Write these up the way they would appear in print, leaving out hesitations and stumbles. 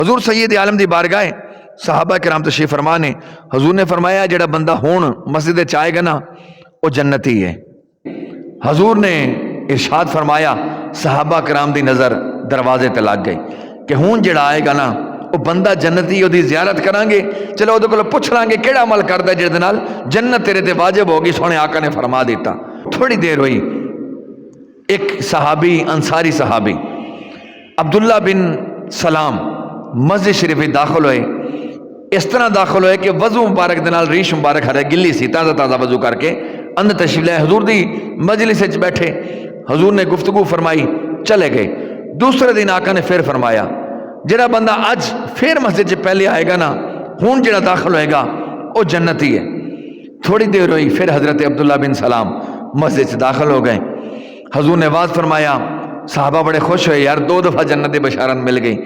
حضور سید عالم دی بارگاہ صحابہ کرام تشریف فرما نے حضور نے فرمایا جڑا بندہ ہون مسجد وچ آئے گا نا وہ جنتی ہے۔ حضور نے ارشاد فرمایا، صحابہ کرام دی نظر دروازے تے لگ گئی کہ ہون جڑا آئے گا نا وہ بندہ جنتی، دی زیارت کران گے، چلو وہ کو پوچھ لیں گے کیڑا عمل کردا جس دے نال جنت تیرے تے واجب ہوگی، سونے آقا نے فرما دیتا۔ تھوڑی دیر ہوئی، ایک صحابی انصاری صحابی عبداللہ بن سلام مسجد شریف داخل ہوئے، اس طرح داخل ہوئے کہ وضو مبارک دے نال ریش مبارک ہرے گلی سی، تازہ تازہ وضو کر کے اندر تشریف لے حضور دی مجلس وچ بیٹھے، حضور نے گفتگو فرمائی، چلے گئے۔ دوسرے دن آقا نے پھر فرمایا جڑا بندہ اج پھر مسجد چ پہلے آئے گا نا ہون جڑا داخل ہوئے گا وہ جنتی ہے۔ تھوڑی دیر ہوئی، پھر حضرت عبداللہ بن سلام مسجد سے داخل ہو گئے، حضور نے آواز فرمایا، صحابہ بڑے خوش ہوئے، یار 2 دفعہ جنت بشارت مل گئی۔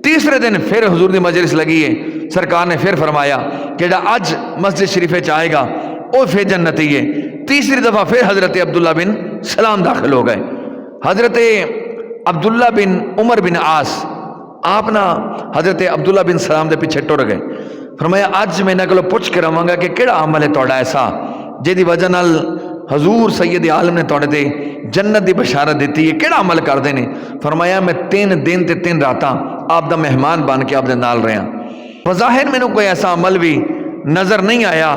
تیسرے دن پھر حضور دی مجلس لگی ہے، سرکار نے پھر فرمایا کہ جڑا اج مسجد شریف آئے گا وہ پھر جنتی ہے۔ تیسری دفعہ پھر حضرت عبداللہ بن سلام داخل ہو گئے۔ حضرت عبداللہ بن عمر بن عاص آپ نا حضرت عبداللہ بن سلام دے پیچھے ٹر گئے، فرمایا اج میں انہاں کولوں پوچھ کے رہواں گا کہ کیڑا عمل ہے تہاڈا ایسا جہدی وجہ نال حضور سید عالم نے تہاڈے تے جنت دی بشارت دیتی ہے، کیڑا عمل کردے نے؟ فرمایا میں 3 دن تے 3 راتاں آپ دا مہمان بن کے آپ دے نال رہا۔ بظاہر مینوں کوئی ایسا عمل بھی نظر نہیں آیا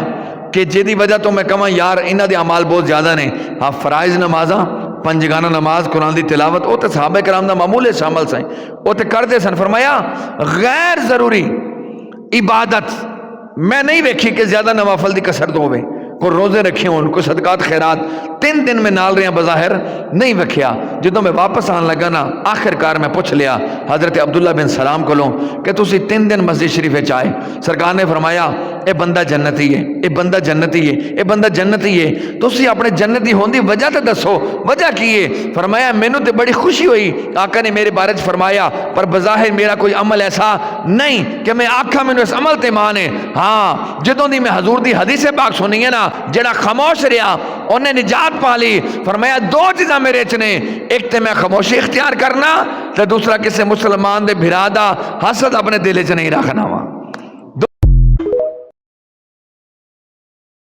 کہ جہدی وجہ تو میں کہاں یار انہاں دے اعمال بہت زیادہ نے۔ آپ فرائض نمازاں، پنجگانہ نماز، قرآن دی تلاوت، وہ تو صحابہ کرام دا معمول ہے شامل سائیں، وہ تو کرتے سن۔ فرمایا غیر ضروری عبادت میں نہیں ویکھی کہ زیادہ نوافل دی کثرت ہوئے، کوئی روزے رکھے ہوں، کوئی صدقات خیرات 3 دن میں نال رہے ہیں بظاہر نہیں وکھیا۔ جدوں میں واپس آن لگا نا آخر کار میں پوچھ لیا حضرت عبداللہ بن سلام کو کہ تسی 3 دن مسجد شریف آئے، سرکار نے فرمایا اے بندہ جنتی ہے، اے بندہ جنتی ہے، اے بندہ جنتی ہے، تسی اپنے جنتی ہوندی وجہ تے دسو، وجہ کی ہے؟ فرمایا مینوں تے بڑی خوشی ہوئی، آقا نے میرے بارے فرمایا پر بظاہر میرا کوئی عمل ایسا نہیں کہ میں آکھا مینوں اس عمل تے مان ہے۔ ہاں جدوں دی میں حضور دی حدیث پاک سنی ہے نا، جڑا خاموش رہا انہیں نجات پا لی۔ فرمایا 2 چیزاں میرے چ نے، ایک تے میں خاموشی اختیار کرنا تے دوسرا کسی مسلمان دے بھرا دا حسد اپنے دل چ نہیں رکھنا وا۔